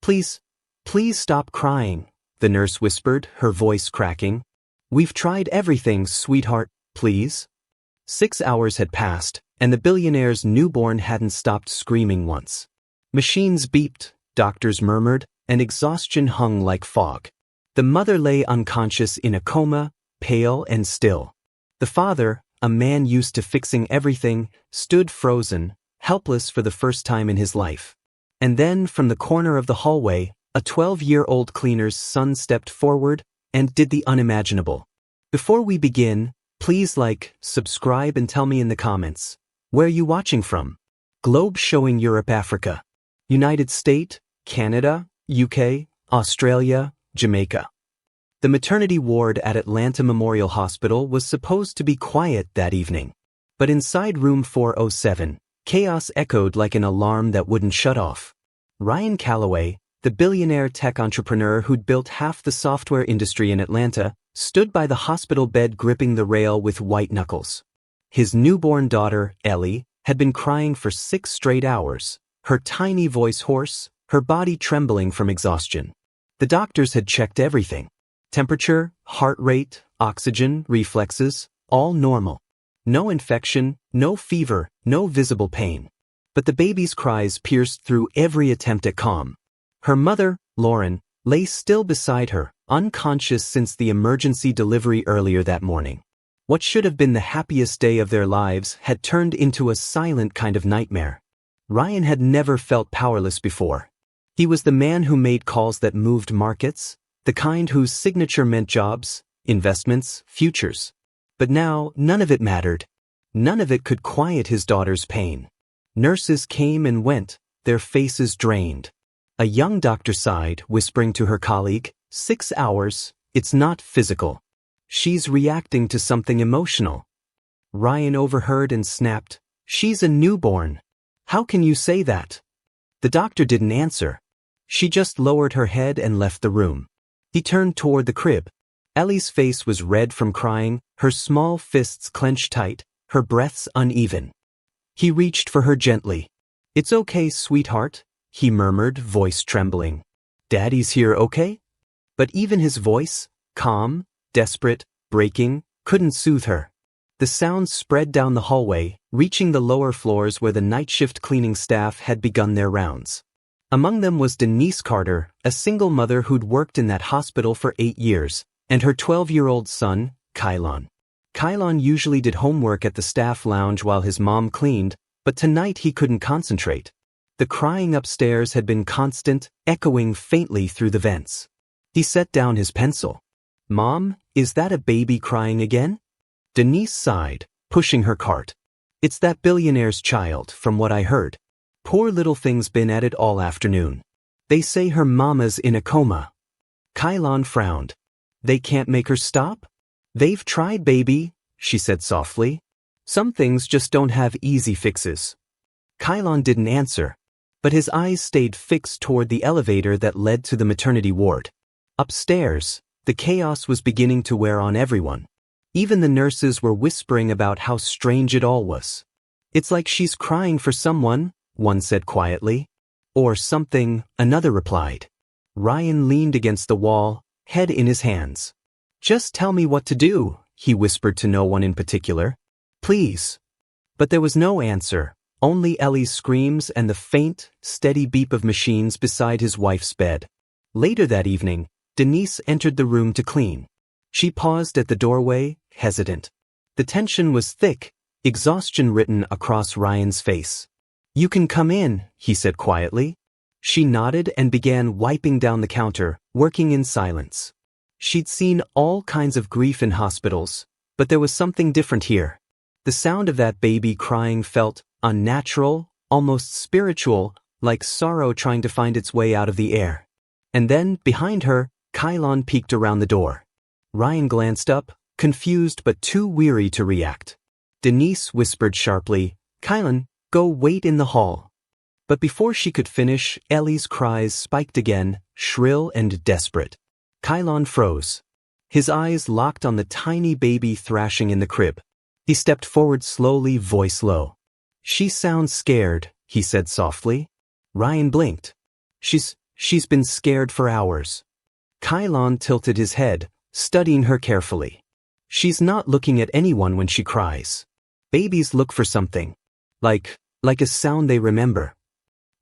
Please, please stop crying, the nurse whispered, her voice cracking. We've tried everything, sweetheart, please. 6 hours had passed, and the billionaire's newborn hadn't stopped screaming once. Machines beeped, doctors murmured, and exhaustion hung like fog. The mother lay unconscious in a coma, pale and still. The father, a man used to fixing everything, stood frozen, helpless for the first time in his life. And then, from the corner of the hallway, a 12-year-old cleaner's son stepped forward and did the unimaginable. Before we begin, please like, subscribe and tell me in the comments, where are you watching from? Globe showing Europe, Africa, United States, Canada, UK, Australia, Jamaica. The maternity ward at Atlanta Memorial Hospital was supposed to be quiet that evening. But inside room 407, chaos echoed like an alarm that wouldn't shut off. Ryan Calloway, the billionaire tech entrepreneur who'd built half the software industry in Atlanta, stood by the hospital bed gripping the rail with white knuckles. His newborn daughter, Ellie, had been crying for 6 straight hours, her tiny voice hoarse, her body trembling from exhaustion. The doctors had checked everything. Temperature, heart rate, oxygen, reflexes, all normal. No infection, no fever, no visible pain. But the baby's cries pierced through every attempt at calm. Her mother, Lauren, lay still beside her, unconscious since the emergency delivery earlier that morning. What should have been the happiest day of their lives had turned into a silent kind of nightmare. Ryan had never felt powerless before. He was the man who made calls that moved markets, the kind whose signature meant jobs, investments, futures. But now, none of it mattered. None of it could quiet his daughter's pain. Nurses came and went, their faces drained. A young doctor sighed, whispering to her colleague, 6 hours, it's not physical. She's reacting to something emotional. Ryan overheard and snapped, she's a newborn. How can you say that? The doctor didn't answer. She just lowered her head and left the room. He turned toward the crib. Ellie's face was red from crying, her small fists clenched tight, her breaths uneven. He reached for her gently. It's okay, sweetheart, he murmured, voice trembling. Daddy's here, okay? But even his voice, calm, desperate, breaking, couldn't soothe her. The sounds spread down the hallway, reaching the lower floors where the night shift cleaning staff had begun their rounds. Among them was Denise Carter, a single mother who'd worked in that hospital for 8 years, and her 12-year-old son, Kylon. Kylon usually did homework at the staff lounge while his mom cleaned, but tonight he couldn't concentrate. The crying upstairs had been constant, echoing faintly through the vents. He set down his pencil. Mom, is that a baby crying again? Denise sighed, pushing her cart. It's that billionaire's child, from what I heard. Poor little thing's been at it all afternoon. They say her mama's in a coma. Kylon frowned. They can't make her stop? They've tried, baby, she said softly. Some things just don't have easy fixes. Kylon didn't answer, but his eyes stayed fixed toward the elevator that led to the maternity ward. Upstairs, the chaos was beginning to wear on everyone. Even the nurses were whispering about how strange it all was. It's like she's crying for someone, one said quietly. Or something, another replied. Ryan leaned against the wall, head in his hands. Just tell me what to do, he whispered to no one in particular. Please. But there was no answer, only Ellie's screams and the faint, steady beep of machines beside his wife's bed. Later that evening, Denise entered the room to clean. She paused at the doorway, hesitant. The tension was thick, exhaustion written across Ryan's face. You can come in, he said quietly. She nodded and began wiping down the counter, working in silence. She'd seen all kinds of grief in hospitals, but there was something different here. The sound of that baby crying felt unnatural, almost spiritual, like sorrow trying to find its way out of the air. And then, behind her, Kylon peeked around the door. Ryan glanced up, confused but too weary to react. Denise whispered sharply, Kylon, go wait in the hall. But before she could finish, Ellie's cries spiked again, shrill and desperate. Kylon froze. His eyes locked on the tiny baby thrashing in the crib. He stepped forward slowly, voice low. She sounds scared, he said softly. Ryan blinked. She's been scared for hours. Kylon tilted his head, studying her carefully. She's not looking at anyone when she cries. Babies look for something. Like a sound they remember.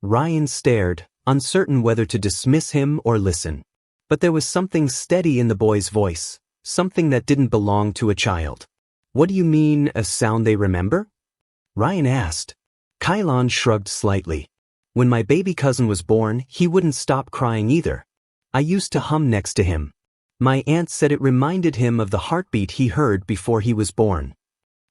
Ryan stared, uncertain whether to dismiss him or listen. But there was something steady in the boy's voice, something that didn't belong to a child. What do you mean, a sound they remember? Ryan asked. Kylon shrugged slightly. When my baby cousin was born, he wouldn't stop crying either. I used to hum next to him. My aunt said it reminded him of the heartbeat he heard before he was born.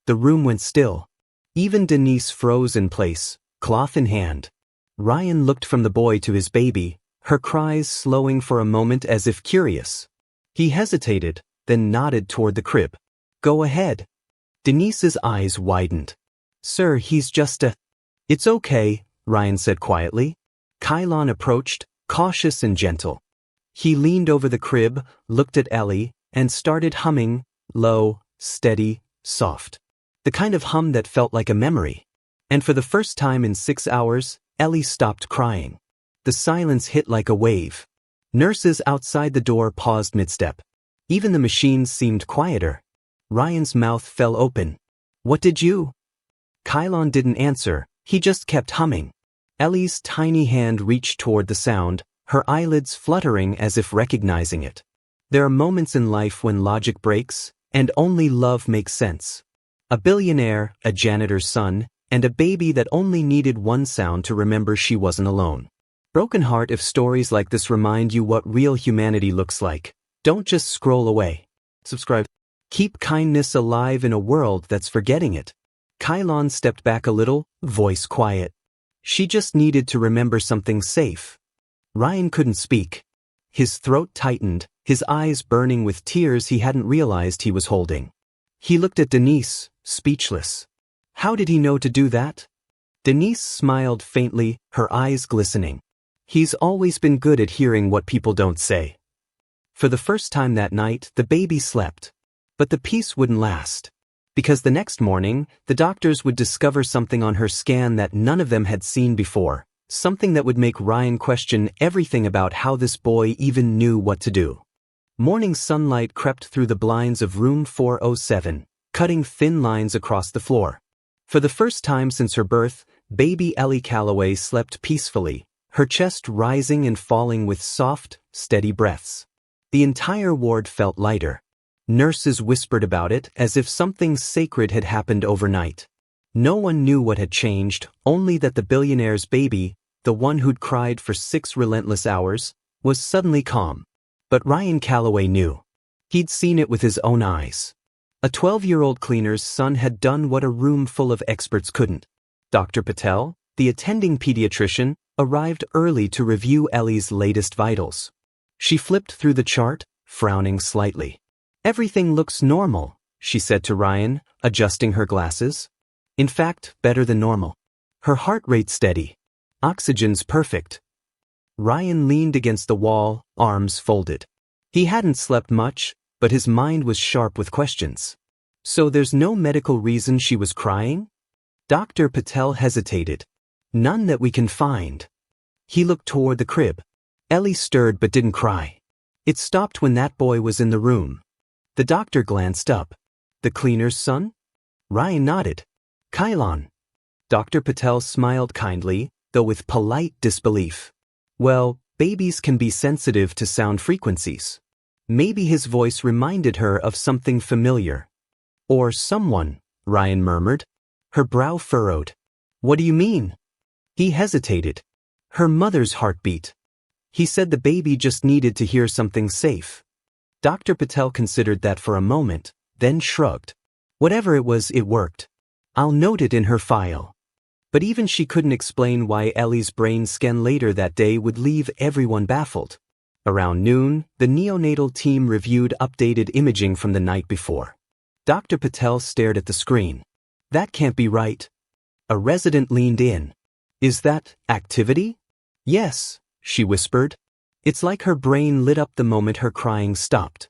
The room went still. Even Denise froze in place, cloth in hand. Ryan looked from the boy to his baby, her cries slowing for a moment as if curious. He hesitated, then nodded toward the crib. Go ahead. Denise's eyes widened. Sir, he's just a... It's okay, Ryan said quietly. Kylon approached, cautious and gentle. He leaned over the crib, looked at Ellie, and started humming, low, steady, soft. The kind of hum that felt like a memory. And for the first time in 6 hours, Ellie stopped crying. The silence hit like a wave. Nurses outside the door paused mid-step. Even the machines seemed quieter. Ryan's mouth fell open. What did you? Kylon didn't answer, he just kept humming. Ellie's tiny hand reached toward the sound, her eyelids fluttering as if recognizing it. There are moments in life when logic breaks, and only love makes sense. A billionaire, a janitor's son, and a baby that only needed one sound to remember she wasn't alone. Broken heart if stories like this remind you what real humanity looks like. Don't just scroll away. Subscribe. Keep kindness alive in a world that's forgetting it. Kylon stepped back a little, voice quiet. She just needed to remember something safe. Ryan couldn't speak. His throat tightened, his eyes burning with tears he hadn't realized he was holding. He looked at Denise, speechless. How did he know to do that? Denise smiled faintly, her eyes glistening. He's always been good at hearing what people don't say. For the first time that night, the baby slept. But the peace wouldn't last. Because the next morning, the doctors would discover something on her scan that none of them had seen before, something that would make Ryan question everything about how this boy even knew what to do. Morning sunlight crept through the blinds of room 407, cutting thin lines across the floor. For the first time since her birth, baby Ellie Calloway slept peacefully, her chest rising and falling with soft, steady breaths. The entire ward felt lighter. Nurses whispered about it as if something sacred had happened overnight. No one knew what had changed, only that the billionaire's baby, the one who'd cried for 6 relentless hours, was suddenly calm. But Ryan Calloway knew. He'd seen it with his own eyes. A 12-year-old cleaner's son had done what a room full of experts couldn't. Dr. Patel, the attending pediatrician, arrived early to review Ellie's latest vitals. She flipped through the chart, frowning slightly. Everything looks normal, she said to Ryan, adjusting her glasses. In fact, better than normal. Her heart rate steady. Oxygen's perfect. Ryan leaned against the wall, arms folded. He hadn't slept much, but his mind was sharp with questions. So there's no medical reason she was crying? Dr. Patel hesitated. None that we can find. He looked toward the crib. Ellie stirred but didn't cry. It stopped when that boy was in the room. The doctor glanced up. The cleaner's son? Ryan nodded. Kylon. Dr. Patel smiled kindly, though with polite disbelief. Well, babies can be sensitive to sound frequencies. Maybe his voice reminded her of something familiar. Or someone, Ryan murmured. Her brow furrowed. What do you mean? He hesitated. Her mother's heartbeat. He said the baby just needed to hear something safe. Dr. Patel considered that for a moment, then shrugged. Whatever it was, it worked. I'll note it in her file. But even she couldn't explain why Ellie's brain scan later that day would leave everyone baffled. Around noon, the neonatal team reviewed updated imaging from the night before. Dr. Patel stared at the screen. That can't be right. A resident leaned in. Is that activity? Yes, she whispered. It's like her brain lit up the moment her crying stopped.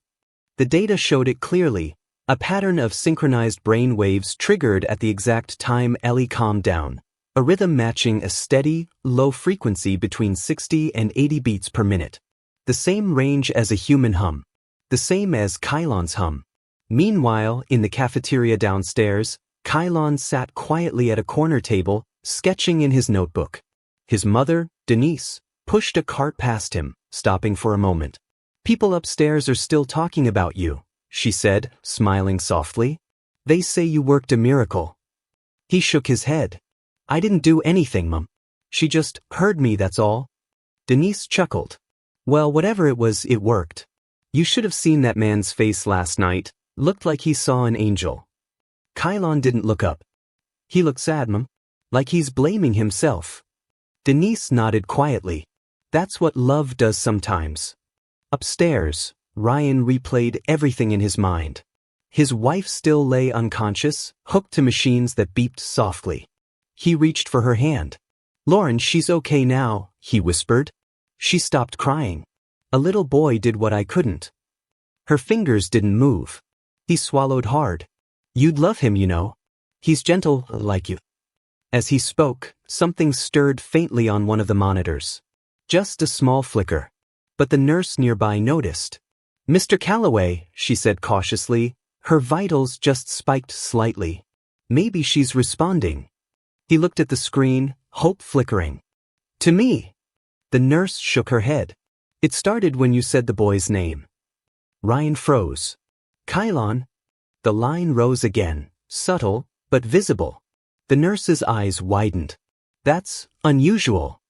The data showed it clearly, a pattern of synchronized brain waves triggered at the exact time Ellie calmed down. a rhythm matching a steady, low frequency between 60 and 80 beats per minute. The same range as a human hum. The same as Kylon's hum. Meanwhile, in the cafeteria downstairs, Kylon sat quietly at a corner table, sketching in his notebook. His mother, Denise, pushed a cart past him, stopping for a moment. "People upstairs are still talking about you," she said, smiling softly. "They say you worked a miracle." He shook his head. "I didn't do anything, Mum. She just heard me, that's all." Denise chuckled. "Well, whatever it was, it worked. You should have seen that man's face last night. Looked like he saw an angel." Kylon didn't look up. "He looked sad, Mum. Like he's blaming himself." Denise nodded quietly. "That's what love does sometimes." Upstairs, Ryan replayed everything in his mind. His wife still lay unconscious, hooked to machines that beeped softly. He reached for her hand. "Lauren, she's okay now," he whispered. She stopped crying. "A little boy did what I couldn't." Her fingers didn't move. He swallowed hard. "You'd love him, you know. He's gentle, like you." As he spoke, something stirred faintly on one of the monitors. Just a small flicker. But the nurse nearby noticed. "Mr. Calloway," she said cautiously, her vitals just spiked slightly. "Maybe she's responding." He looked at the screen, hope flickering. "To me." The nurse shook her head. "It started when you said the boy's name." Ryan froze. "Kylon." The line rose again, subtle, but visible. The nurse's eyes widened. "That's unusual."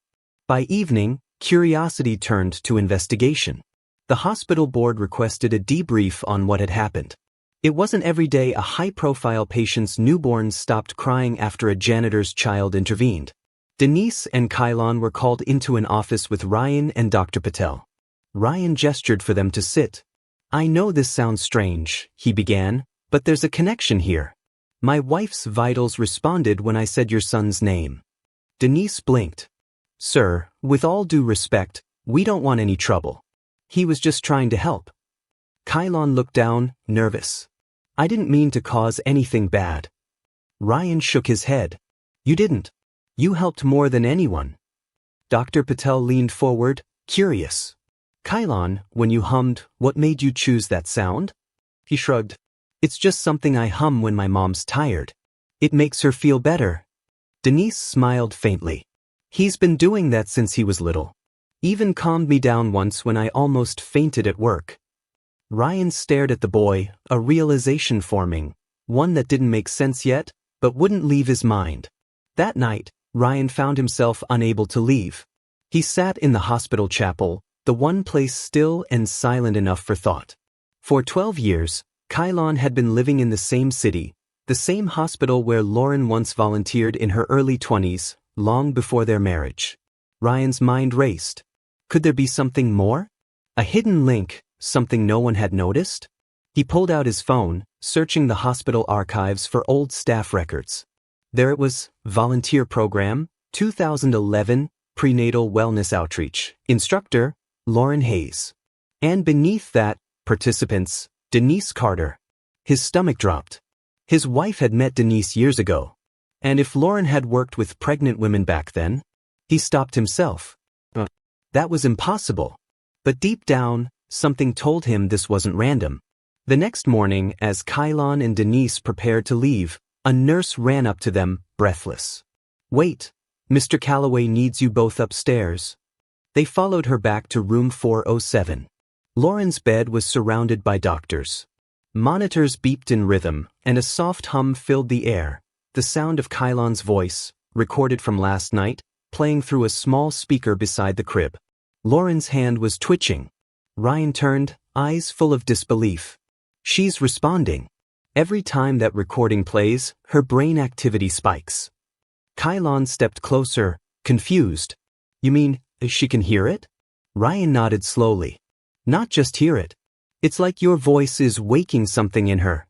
By evening, curiosity turned to investigation. The hospital board requested a debrief on what had happened. It wasn't every day a high-profile patient's newborn stopped crying after a janitor's child intervened. Denise and Kylon were called into an office with Ryan and Dr. Patel. Ryan gestured for them to sit. "I know this sounds strange," he began, "but there's a connection here. My wife's vitals responded when I said your son's name." Denise blinked. "Sir, with all due respect, we don't want any trouble. He was just trying to help." Kylon looked down, nervous. "I didn't mean to cause anything bad." Ryan shook his head. "You didn't. You helped more than anyone." Dr. Patel leaned forward, curious. "Kylon, when you hummed, what made you choose that sound?" He shrugged. "It's just something I hum when my mom's tired. It makes her feel better." Denise smiled faintly. "He's been doing that since he was little. Even calmed me down once when I almost fainted at work." Ryan stared at the boy, a realization forming, one that didn't make sense yet, but wouldn't leave his mind. That night, Ryan found himself unable to leave. He sat in the hospital chapel, the one place still and silent enough for thought. For 12 years, Kylon had been living in the same city, the same hospital where Lauren once volunteered in her early 20s, long before their marriage. Ryan's mind raced. Could there be something more? A hidden link, something no one had noticed? He pulled out his phone, searching the hospital archives for old staff records. There it was, volunteer program, 2011, prenatal wellness outreach, instructor, Lauren Hayes. And beneath that, participants, Denise Carter. His stomach dropped. His wife had met Denise years ago. And if Lauren had worked with pregnant women back then? He stopped himself. That was impossible. But deep down, something told him this wasn't random. The next morning, as Kylon and Denise prepared to leave, a nurse ran up to them, breathless. "Wait, Mr. Calloway needs you both upstairs." They followed her back to room 407. Lauren's bed was surrounded by doctors. Monitors beeped in rhythm, and a soft hum filled the air, the sound of Kylon's voice, recorded from last night, playing through a small speaker beside the crib. Lauren's hand was twitching. Ryan turned, eyes full of disbelief. She's responding. Every time that recording plays, her brain activity spikes. Kylon stepped closer, confused. "You mean, she can hear it?" Ryan nodded slowly. "Not just hear it. It's like your voice is waking something in her."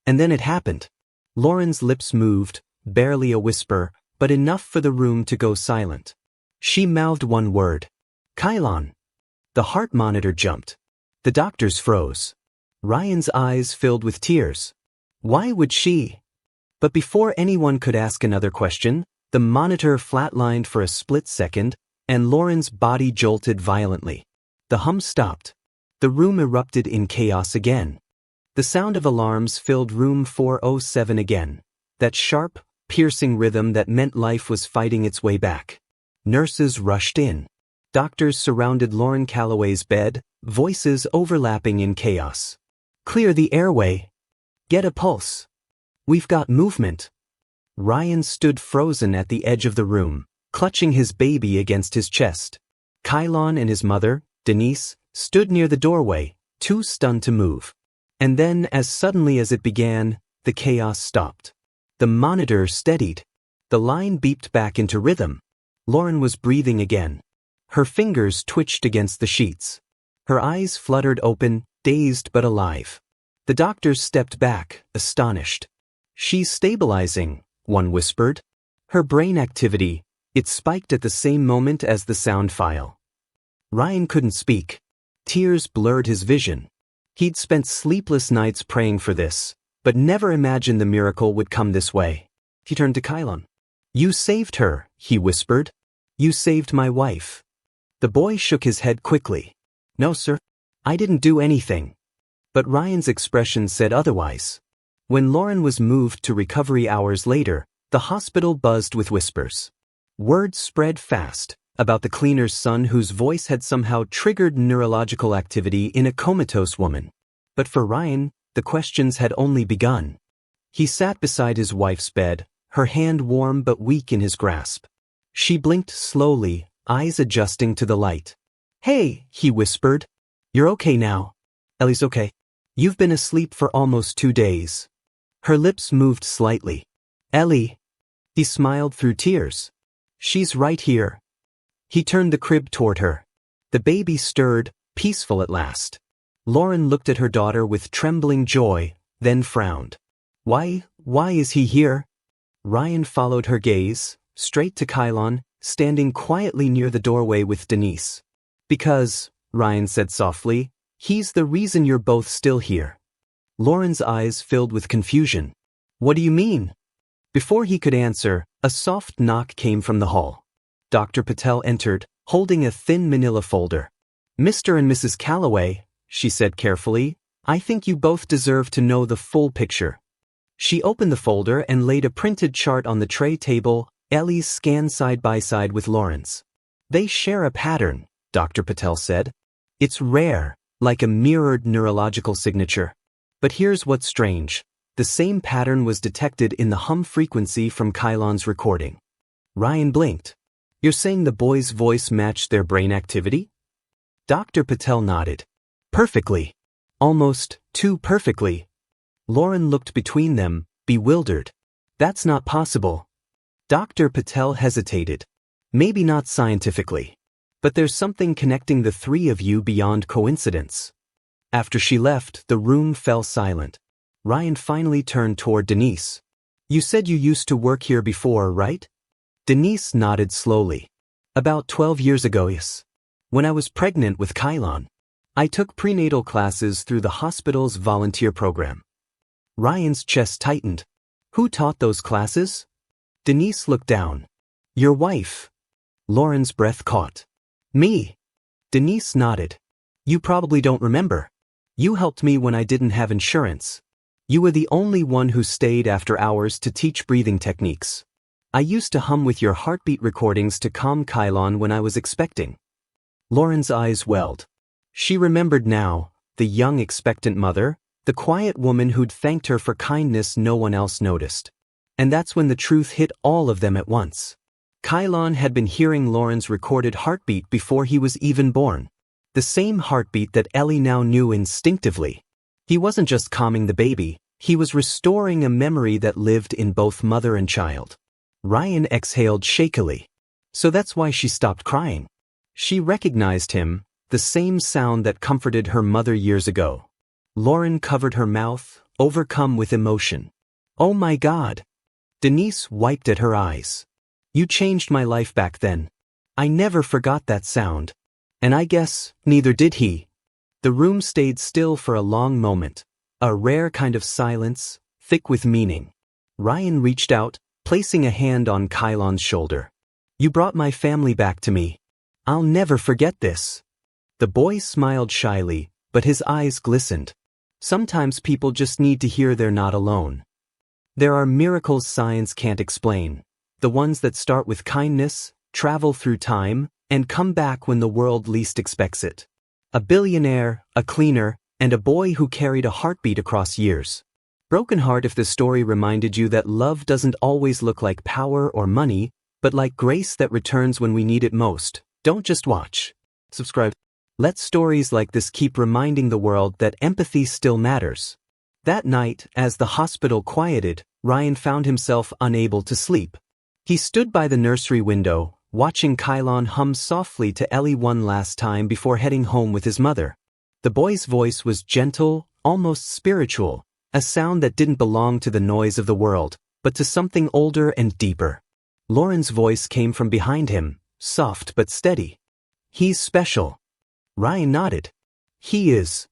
And then it happened. Lauren's lips moved, barely a whisper, but enough for the room to go silent. She mouthed one word. "Kylon." The heart monitor jumped. The doctors froze. Ryan's eyes filled with tears. Why would she? But before anyone could ask another question, The monitor flatlined for a split second, and Lauren's body jolted violently. The hum stopped. The room erupted in chaos again. The sound of alarms filled room 407 again. That sharp, piercing rhythm that meant life was fighting its way back. Nurses rushed in. Doctors surrounded Lauren Calloway's bed, voices overlapping in chaos. "Clear the airway. Get a pulse. We've got movement." Ryan stood frozen at the edge of the room, clutching his baby against his chest. Kylon and his mother, Denise, stood near the doorway, too stunned to move. And then, as suddenly as it began, the chaos stopped. The monitor steadied. The line beeped back into rhythm. Lauren was breathing again. Her fingers twitched against the sheets. Her eyes fluttered open, dazed but alive. The doctors stepped back, astonished. "She's stabilizing," one whispered. "Her brain activity, it spiked at the same moment as the sound file." Ryan couldn't speak. Tears blurred his vision. He'd spent sleepless nights praying for this, but never imagined the miracle would come this way. He turned to Kylon. "You saved her," he whispered. "You saved my wife." The boy shook his head quickly. "No, sir. I didn't do anything." But Ryan's expression said otherwise. When Lauren was moved to recovery hours later, the hospital buzzed with whispers. Word spread fast about the cleaner's son whose voice had somehow triggered neurological activity in a comatose woman. But for Ryan, the questions had only begun. He sat beside his wife's bed, her hand warm but weak in his grasp. She blinked slowly, eyes adjusting to the light. "Hey," he whispered. "You're okay now." "Ellie's okay. You've been asleep for almost 2 days." Her lips moved slightly. "Ellie." He smiled through tears. "She's right here." He turned the crib toward her. The baby stirred, peaceful at last. Lauren looked at her daughter with trembling joy, then frowned. Why is he here?" Ryan followed her gaze, straight to Kylon, standing quietly near the doorway with Denise. "Because," Ryan said softly, "he's the reason you're both still here." Lauren's eyes filled with confusion. "What do you mean?" Before he could answer, a soft knock came from the hall. Dr. Patel entered, holding a thin manila folder. "Mr. and Mrs. Calloway," she said carefully, "I think you both deserve to know the full picture." She opened the folder and laid a printed chart on the tray table, Ellie's scanned side by side with Lauren's. "They share a pattern," Dr. Patel said. "It's rare, like a mirrored neurological signature. But here's what's strange. The same pattern was detected in the hum frequency from Kylon's recording." Ryan blinked. "You're saying the boy's voice matched their brain activity?" Dr. Patel nodded. "Perfectly. Almost too perfectly." Lauren looked between them, bewildered. "That's not possible." Dr. Patel hesitated. "Maybe not scientifically. But there's something connecting the three of you beyond coincidence." After she left, the room fell silent. Ryan finally turned toward Denise. "You said you used to work here before, right?" Denise nodded slowly. "About 12 years ago, yes. When I was pregnant with Kylon. I took prenatal classes through the hospital's volunteer program." Ryan's chest tightened. "Who taught those classes?" Denise looked down. "Your wife." Lauren's breath caught. "Me?" Denise nodded. "You probably don't remember. You helped me when I didn't have insurance. You were the only one who stayed after hours to teach breathing techniques. I used to hum with your heartbeat recordings to calm Kylon when I was expecting." Lauren's eyes welled. She remembered now, the young expectant mother, the quiet woman who'd thanked her for kindness no one else noticed. And that's when the truth hit all of them at once. Kylon had been hearing Lauren's recorded heartbeat before he was even born. The same heartbeat that Ellie now knew instinctively. He wasn't just calming the baby, he was restoring a memory that lived in both mother and child. Ryan exhaled shakily. So that's why she stopped crying. She recognized him, the same sound that comforted her mother years ago. Lauren covered her mouth, overcome with emotion. "Oh my God." Denise wiped at her eyes. "You changed my life back then. I never forgot that sound. And I guess, neither did he." The room stayed still for a long moment, a rare kind of silence, thick with meaning. Ryan reached out, placing a hand on Kylon's shoulder. You brought my family back to me. I'll never forget this. The boy smiled shyly, but his eyes glistened. Sometimes people just need to hear they're not alone. There are miracles science can't explain. The ones that start with kindness, travel through time, and come back when the world least expects it. A billionaire, a cleaner, and a boy who carried a heartbeat across years. Broken heart if the story reminded you that love doesn't always look like power or money, but like grace that returns when we need it most. Don't just watch. Subscribe. Let stories like this keep reminding the world that empathy still matters. That night, as the hospital quieted, Ryan found himself unable to sleep. He stood by the nursery window, watching Kylon hum softly to Ellie one last time before heading home with his mother. The boy's voice was gentle, almost spiritual, a sound that didn't belong to the noise of the world, but to something older and deeper. Lauren's voice came from behind him, soft but steady. He's special. Ryan nodded. He is.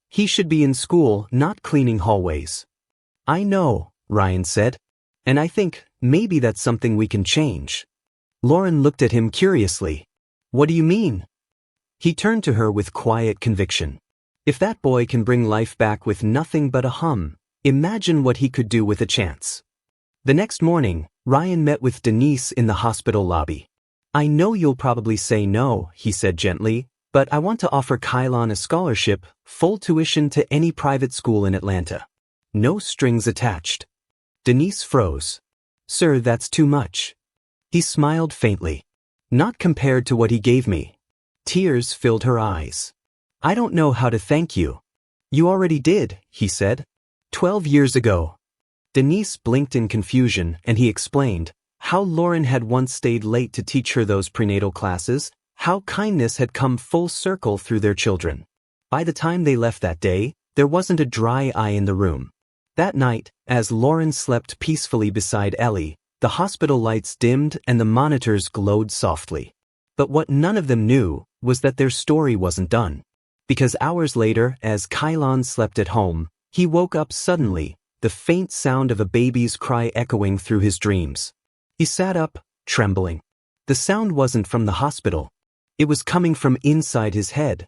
He should be in school, not cleaning hallways. I know, Ryan said. And I think, maybe that's something we can change. Lauren looked at him curiously. What do you mean? He turned to her with quiet conviction. If that boy can bring life back with nothing but a hum, imagine what he could do with a chance. The next morning, Ryan met with Denise in the hospital lobby. I know you'll probably say no, he said gently, but I want to offer Kylon a scholarship, full tuition to any private school in Atlanta. No strings attached. Denise froze. Sir, that's too much. He smiled faintly. Not compared to what he gave me. Tears filled her eyes. I don't know how to thank you. You already did, he said. 12 years ago. Denise blinked in confusion, and he explained how Lauren had once stayed late to teach her those prenatal classes, how kindness had come full circle through their children. By the time they left that day, there wasn't a dry eye in the room. That night, as Lauren slept peacefully beside Ellie, the hospital lights dimmed and the monitors glowed softly. But what none of them knew was that their story wasn't done. Because hours later, as Kylon slept at home, he woke up suddenly, the faint sound of a baby's cry echoing through his dreams. He sat up, trembling. The sound wasn't from the hospital. It was coming from inside his head.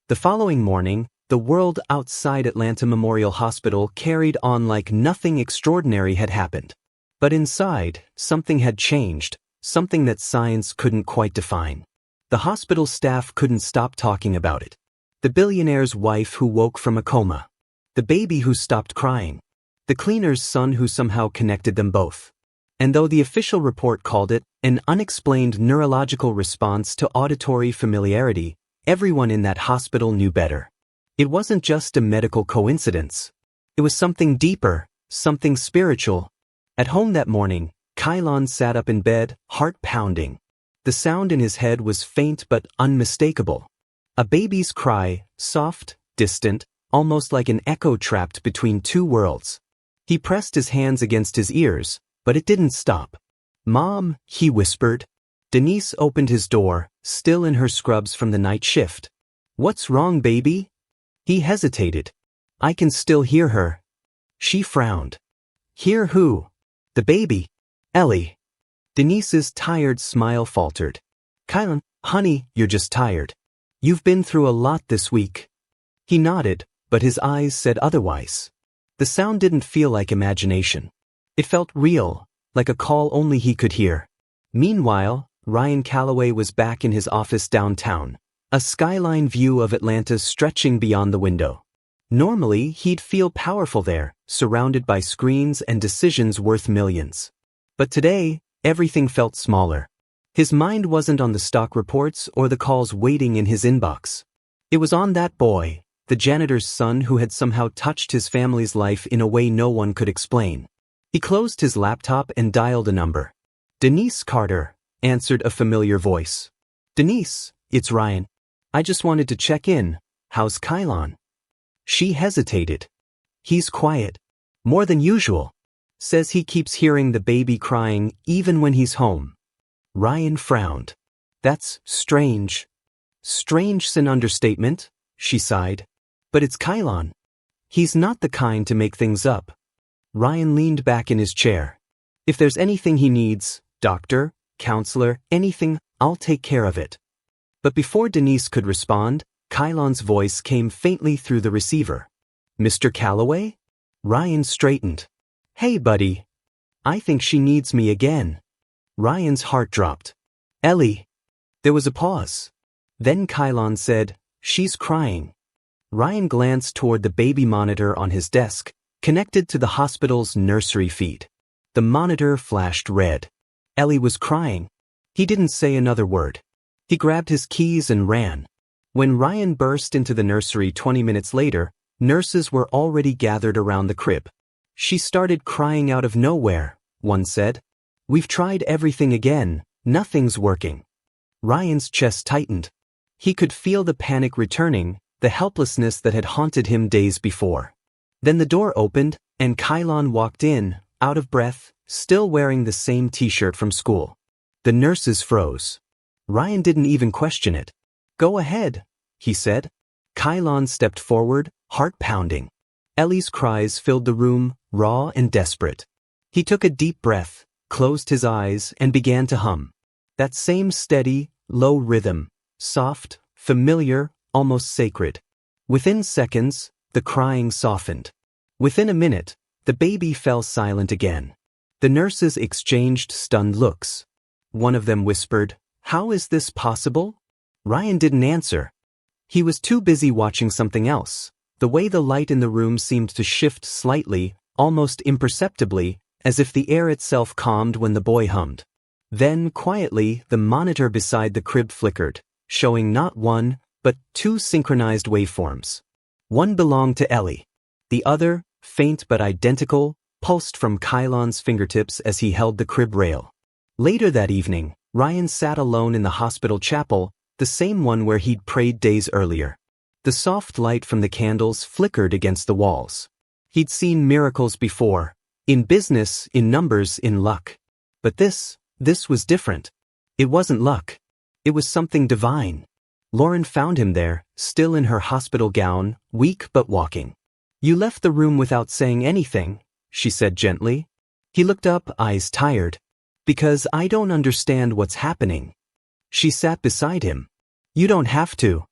The following morning, the world outside Atlanta Memorial Hospital carried on like nothing extraordinary had happened. But inside, something had changed, something that science couldn't quite define. The hospital staff couldn't stop talking about it. The billionaire's wife who woke from a coma. The baby who stopped crying. The cleaner's son who somehow connected them both. And though the official report called it an unexplained neurological response to auditory familiarity, everyone in that hospital knew better. It wasn't just a medical coincidence. It was something deeper, something spiritual. At home that morning, Kylon sat up in bed, heart pounding. The sound in his head was faint but unmistakable. A baby's cry, soft, distant, almost like an echo trapped between two worlds. He pressed his hands against his ears, but it didn't stop. Mom, he whispered. Denise opened his door, still in her scrubs from the night shift. What's wrong, baby? He hesitated. I can still hear her. She frowned. Hear who? The baby. Ellie. Denise's tired smile faltered. Kylon, honey, you're just tired. You've been through a lot this week. He nodded, but his eyes said otherwise. The sound didn't feel like imagination. It felt real, like a call only he could hear. Meanwhile, Ryan Calloway was back in his office downtown, a skyline view of Atlanta stretching beyond the window. Normally, he'd feel powerful there, surrounded by screens and decisions worth millions. But today, everything felt smaller. His mind wasn't on the stock reports or the calls waiting in his inbox. It was on that boy, the janitor's son who had somehow touched his family's life in a way no one could explain. He closed his laptop and dialed a number. Denise Carter, answered a familiar voice. Denise, it's Ryan. I just wanted to check in. How's Kylon? She hesitated. He's quiet. More than usual. Says he keeps hearing the baby crying even when he's home. Ryan frowned. That's strange. Strange's an understatement, she sighed. But it's Kylon. He's not the kind to make things up. Ryan leaned back in his chair. If there's anything he needs, doctor, counselor, anything, I'll take care of it. But before Denise could respond, Kylon's voice came faintly through the receiver. Mr. Calloway? Ryan straightened. Hey, buddy. I think she needs me again. Ryan's heart dropped. Ellie. There was a pause. Then Kylon said, she's crying. Ryan glanced toward the baby monitor on his desk, connected to the hospital's nursery feed. The monitor flashed red. Ellie was crying. He didn't say another word. He grabbed his keys and ran. When Ryan burst into the nursery 20 minutes later, nurses were already gathered around the crib. She started crying out of nowhere, one said. We've tried everything again, nothing's working. Ryan's chest tightened. He could feel the panic returning, the helplessness that had haunted him days before. Then the door opened, and Kylon walked in, out of breath, still wearing the same t-shirt from school. The nurses froze. Ryan didn't even question it. Go ahead, he said. Kylon stepped forward, heart pounding. Ellie's cries filled the room, raw and desperate. He took a deep breath, closed his eyes, and began to hum. That same steady, low rhythm, soft, familiar, almost sacred. Within seconds, the crying softened. Within a minute, the baby fell silent again. The nurses exchanged stunned looks. One of them whispered, How is this possible? Ryan didn't answer. He was too busy watching something else. The way the light in the room seemed to shift slightly, almost imperceptibly, as if the air itself calmed when the boy hummed. Then, quietly, the monitor beside the crib flickered, showing not one, but two synchronized waveforms. One belonged to Ellie. The other, faint but identical, pulsed from Kylon's fingertips as he held the crib rail. Later that evening, Ryan sat alone in the hospital chapel, the same one where he'd prayed days earlier. The soft light from the candles flickered against the walls. He'd seen miracles before, in business, in numbers, in luck. But this was different. It wasn't luck. It was something divine. Lauren found him there, still in her hospital gown, weak but walking. You left the room without saying anything, she said gently. He looked up, eyes tired. Because I don't understand what's happening. She sat beside him. You don't have to.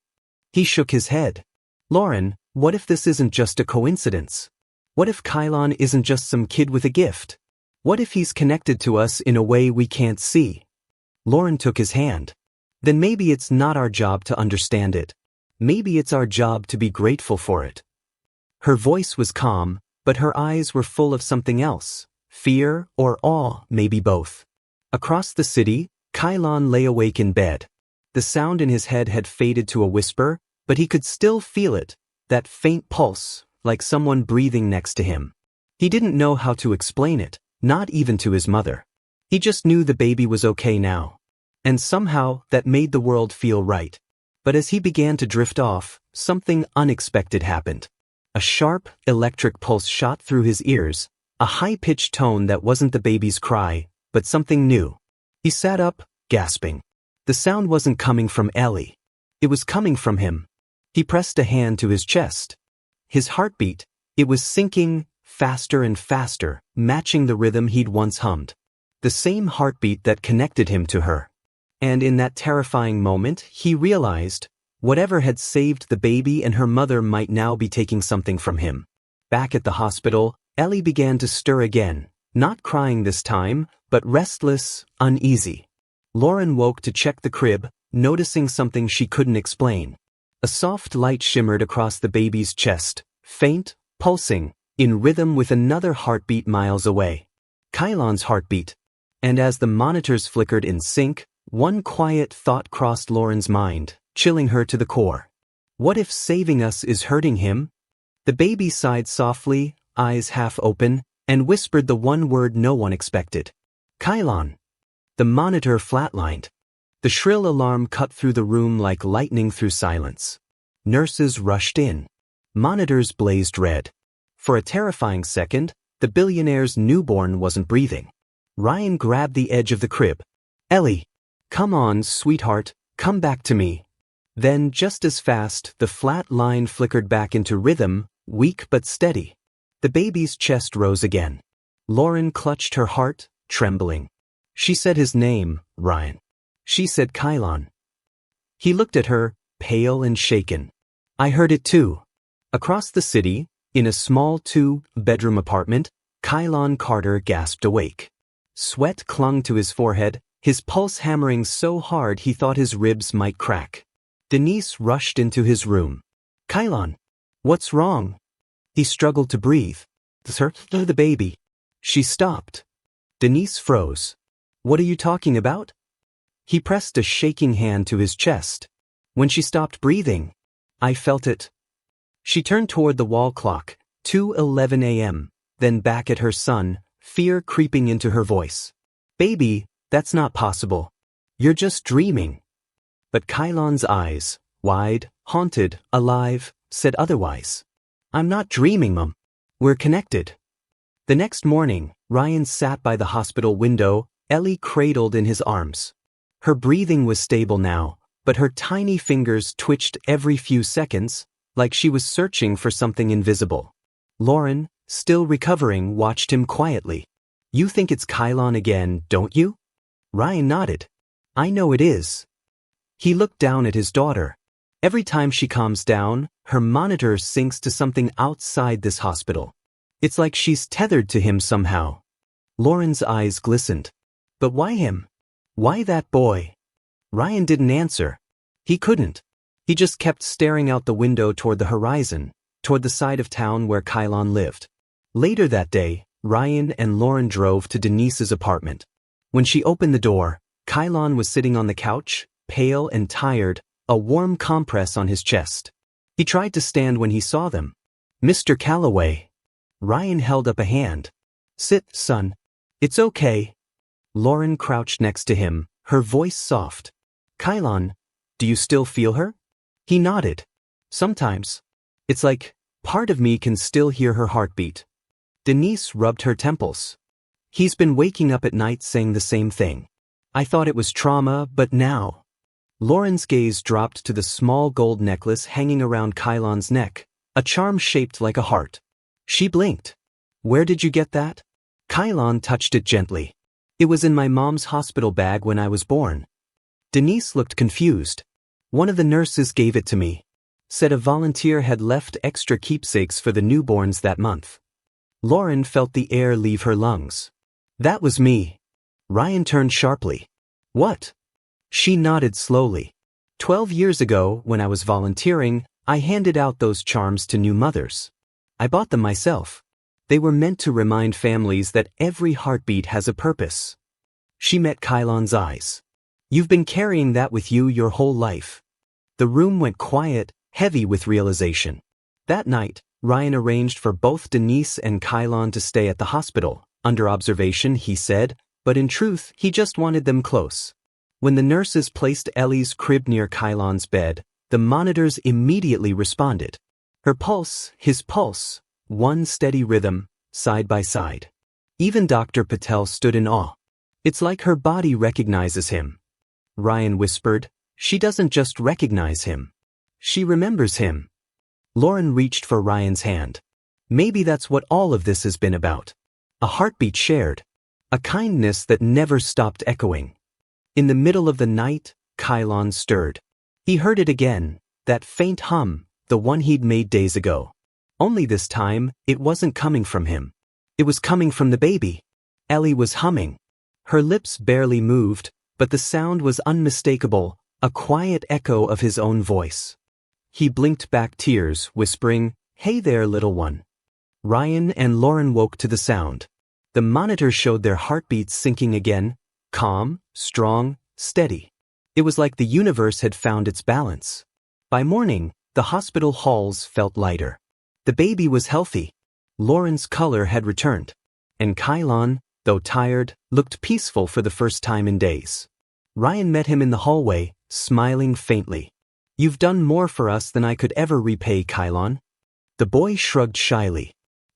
He shook his head. Lauren, what if this isn't just a coincidence? What if Kylon isn't just some kid with a gift? What if he's connected to us in a way we can't see? Lauren took his hand. Then maybe it's not our job to understand it. Maybe it's our job to be grateful for it. Her voice was calm, but her eyes were full of something else. Fear or awe, maybe both. Across the city, Kylon lay awake in bed. The sound in his head had faded to a whisper, but he could still feel it, that faint pulse, like someone breathing next to him. He didn't know how to explain it, not even to his mother. He just knew the baby was okay now. And somehow, that made the world feel right. But as he began to drift off, something unexpected happened. A sharp, electric pulse shot through his ears, a high-pitched tone that wasn't the baby's cry, but something new. He sat up, gasping. The sound wasn't coming from Ellie. It was coming from him. He pressed a hand to his chest. His heartbeat, it was sinking, faster and faster, matching the rhythm he'd once hummed. The same heartbeat that connected him to her. And in that terrifying moment, he realized, whatever had saved the baby and her mother might now be taking something from him. Back at the hospital, Ellie began to stir again, not crying this time, but restless, uneasy. Lauren woke to check the crib, noticing something she couldn't explain. A soft light shimmered across the baby's chest, faint, pulsing, in rhythm with another heartbeat miles away. Kylon's heartbeat. And as the monitors flickered in sync, one quiet thought crossed Lauren's mind, chilling her to the core. What if saving us is hurting him? The baby sighed softly, eyes half open, and whispered the one word no one expected. Kylon. The monitor flatlined. The shrill alarm cut through the room like lightning through silence. Nurses rushed in. Monitors blazed red. For a terrifying second, the billionaire's newborn wasn't breathing. Ryan grabbed the edge of the crib. Ellie. Come on, sweetheart, come back to me. Then, just as fast, the flat line flickered back into rhythm, weak but steady. The baby's chest rose again. Lauren clutched her heart, trembling. She said his name, Ryan. She said Kylon. He looked at her, pale and shaken. I heard it too. Across the city, in a small 2-bedroom apartment, Kylon Carter gasped awake. Sweat clung to his forehead, his pulse hammering so hard he thought his ribs might crack. Denise rushed into his room. Kylon, what's wrong? He struggled to breathe. The baby. She stopped. Denise froze. What are you talking about? He pressed a shaking hand to his chest. When she stopped breathing, I felt it. She turned toward the wall clock, 2:11 a.m., then back at her son, fear creeping into her voice. Baby, that's not possible. You're just dreaming. But Kylon's eyes, wide, haunted, alive, said otherwise. I'm not dreaming, Mom. We're connected. The next morning, Ryan sat by the hospital window, Ellie cradled in his arms. Her breathing was stable now, but her tiny fingers twitched every few seconds, like she was searching for something invisible. Lauren, still recovering, watched him quietly. You think it's Kylon again, don't you? Ryan nodded. I know it is. He looked down at his daughter. Every time she calms down, her monitor syncs to something outside this hospital. It's like she's tethered to him somehow. Lauren's eyes glistened. But why him? Why that boy? Ryan didn't answer. He couldn't. He just kept staring out the window toward the horizon, toward the side of town where Kylon lived. Later that day, Ryan and Lauren drove to Denise's apartment. When she opened the door, Kylon was sitting on the couch, pale and tired, a warm compress on his chest. He tried to stand when he saw them. Mr. Calloway. Ryan held up a hand. Sit, son. It's okay. Lauren crouched next to him, her voice soft. Kylon, do you still feel her? He nodded. Sometimes. It's like, part of me can still hear her heartbeat. Denise rubbed her temples. He's been waking up at night saying the same thing. I thought it was trauma, but now. Lauren's gaze dropped to the small gold necklace hanging around Kylon's neck, a charm shaped like a heart. She blinked. Where did you get that? Kylon touched it gently. It was in my mom's hospital bag when I was born. Denise looked confused. One of the nurses gave it to me. Said a volunteer had left extra keepsakes for the newborns that month. Lauren felt the air leave her lungs. That was me. Ryan turned sharply. What? She nodded slowly. 12 years ago, when I was volunteering, I handed out those charms to new mothers. I bought them myself. They were meant to remind families that every heartbeat has a purpose. She met Kylon's eyes. You've been carrying that with you your whole life. The room went quiet, heavy with realization. That night, Ryan arranged for both Denise and Kylon to stay at the hospital, under observation, he said, but in truth, he just wanted them close. When the nurses placed Ellie's crib near Kylon's bed, the monitors immediately responded. Her pulse, his pulse, one steady rhythm, side by side. Even Dr. Patel stood in awe. It's like her body recognizes him. Ryan whispered, she doesn't just recognize him. She remembers him. Lauren reached for Ryan's hand. Maybe that's what all of this has been about. A heartbeat shared. A kindness that never stopped echoing. In the middle of the night, Kylon stirred. He heard it again, that faint hum, the one he'd made days ago. Only this time, it wasn't coming from him. It was coming from the baby. Ellie was humming. Her lips barely moved, but the sound was unmistakable, a quiet echo of his own voice. He blinked back tears, whispering, "Hey there, little one." Ryan and Lauren woke to the sound. The monitor showed their heartbeats sinking again, calm, strong, steady. It was like the universe had found its balance. By morning, the hospital halls felt lighter. The baby was healthy. Lauren's color had returned. And Kylon, though tired, looked peaceful for the first time in days. Ryan met him in the hallway, smiling faintly. You've done more for us than I could ever repay, Kylon. The boy shrugged shyly.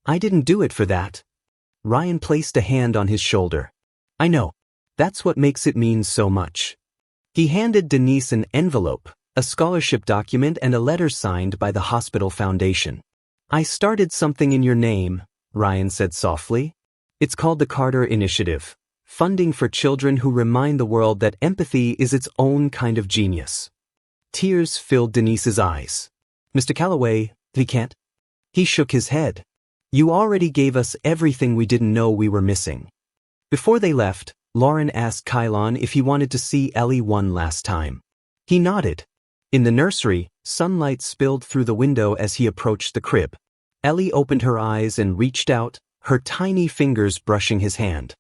I didn't do it for that. Ryan placed a hand on his shoulder. I know. That's what makes it mean so much. He handed Denise an envelope, a scholarship document and a letter signed by the hospital foundation. I started something in your name, Ryan said softly. It's called the Carter Initiative. funding for children who remind the world that empathy is its own kind of genius. Tears filled Denise's eyes. Mr. Calloway, we can't. He shook his head. You already gave us everything we didn't know we were missing. Before they left, Lauren asked Kylon if he wanted to see Ellie one last time. He nodded. In the nursery, sunlight spilled through the window as he approached the crib. Ellie opened her eyes and reached out, her tiny fingers brushing his hand.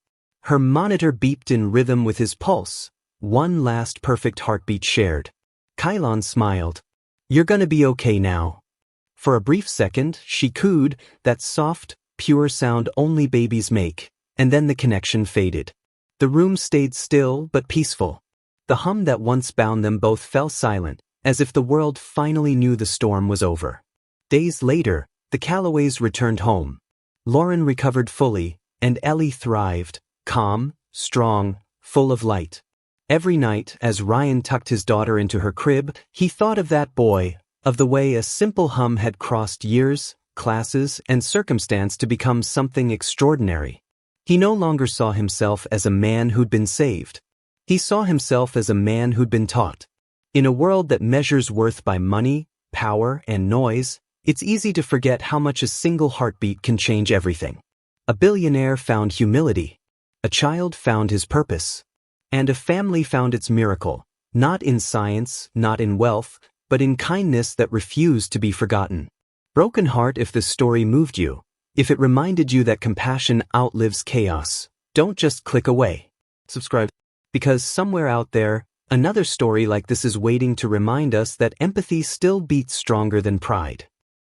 Her monitor beeped in rhythm with his pulse, one last perfect heartbeat shared. Kylon smiled. You're gonna be okay now. For a brief second, she cooed, that soft, pure sound only babies make, and then the connection faded. The room stayed still but peaceful. The hum that once bound them both fell silent, as if the world finally knew the storm was over. Days later, the Calloways returned home. Lauren recovered fully, and Ellie thrived, calm, strong, full of light. Every night, as Ryan tucked his daughter into her crib, he thought of that boy, of the way a simple hum had crossed years, classes, and circumstance to become something extraordinary. He no longer saw himself as a man who'd been saved. He saw himself as a man who'd been taught. In a world that measures worth by money, power, and noise, it's easy to forget how much a single heartbeat can change everything. A billionaire found humility. A child found his purpose. And a family found its miracle, not in science, not in wealth, but in kindness that refused to be forgotten. Broken heart if this story moved you, if it reminded you that compassion outlives chaos, don't just click away. Subscribe. Because somewhere out there, another story like this is waiting to remind us that empathy still beats stronger than pride.